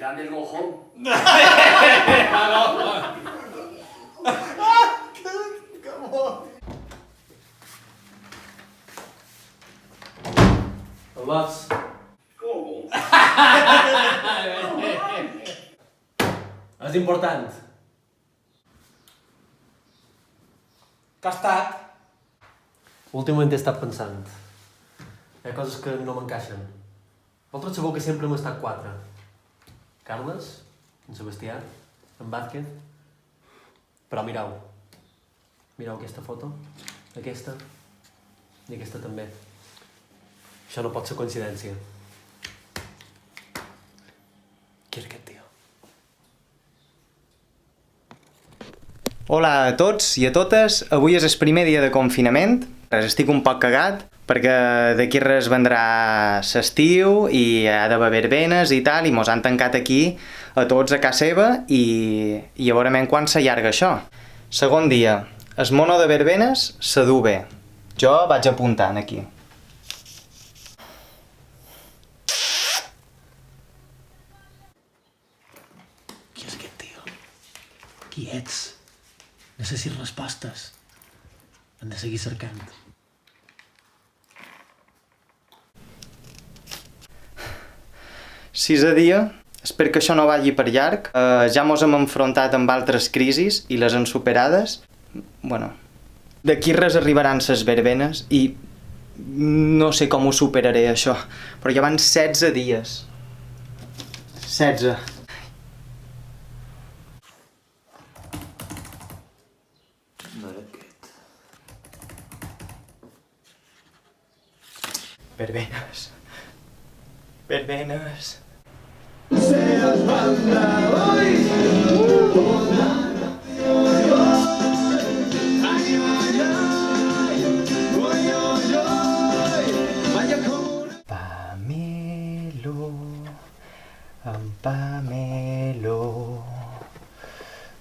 Grandes go home. Lots. ¿Cómo? És important. Que ha estat? Últimament he estat pensant. Hi ha coses que no m'encaixen. Vosaltres sabeu que sempre hem estat quatre. Carles, en Sebastià, en Vázquez. Però mireu. Mireu aquesta foto, aquesta i aquesta també. Això no pot ser coincidència. Qui és aquest tio? Hola a tots i a totes, avui és el primer dia de confinament. Estic un poc cagat perquè d'aquí res vendrà l'estiu i ha d'haver verbenes i tal, i mos han tancat aquí a tots a casa seva i a veure quan s'allarga això. Segon dia, el mono de verbenes se du bé. Jo vaig apuntant aquí. Qui és aquest tio? Qui ets? Necessito respostes. Hem de seguir cercant. Sisè dia, espero que això no vagi per llarg. Ja mos hem enfrontat amb altres crisis i les hem superades. Bueno, d'aquí res arribaran ses verbenes i no sé com ho superaré, això. Però ja van 16 dies. 16. No era aquest. Verbenes. Verbenes. Pamelo, en Pamelo,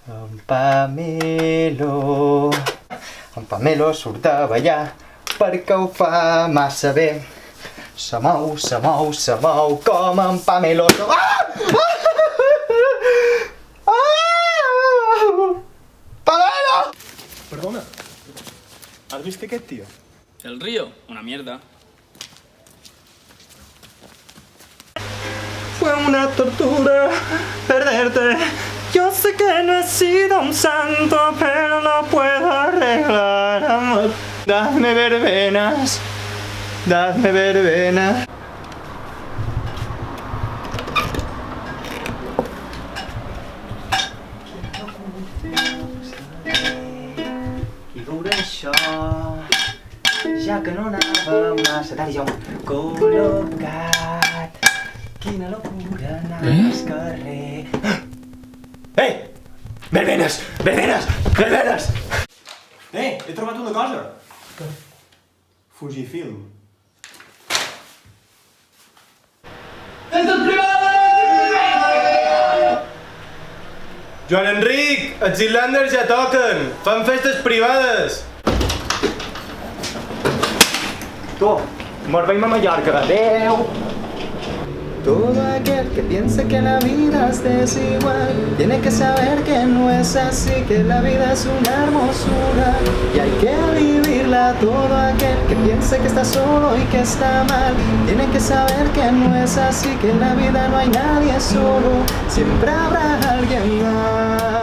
en Pamelo, en Pamelo surt a ballar perquè ho fa massa bé. Se mou com en Pamelo. Ah! Pamelo! Perdona, ¿has visto aquest tío? El río, una mierda. Fue una tortura perderte. Yo sé que no he sido un santo, pero no puedo arreglar, amor. Dame verbenas, dame verbenas. I veure això, ja que no anava massa tard, jo col·locat. Quina locura anar al carrer. Ei! Verbenes! Verbenes! Verbenes! He trobat una cosa. Què? Fujifilm. Joan Enric, els Islanders ja toquen. Fan festes privades. Tu, mos veiem a Mallorca. Adeu! Todo aquel que piensa que la vida es desigual tiene que saber que no es así, que la vida es una hermosura y hay que vivirla. Todo aquel que piensa que está solo y que está mal tiene que saber que no es así, que en la vida no hay nadie solo, siempre habrá alguien más.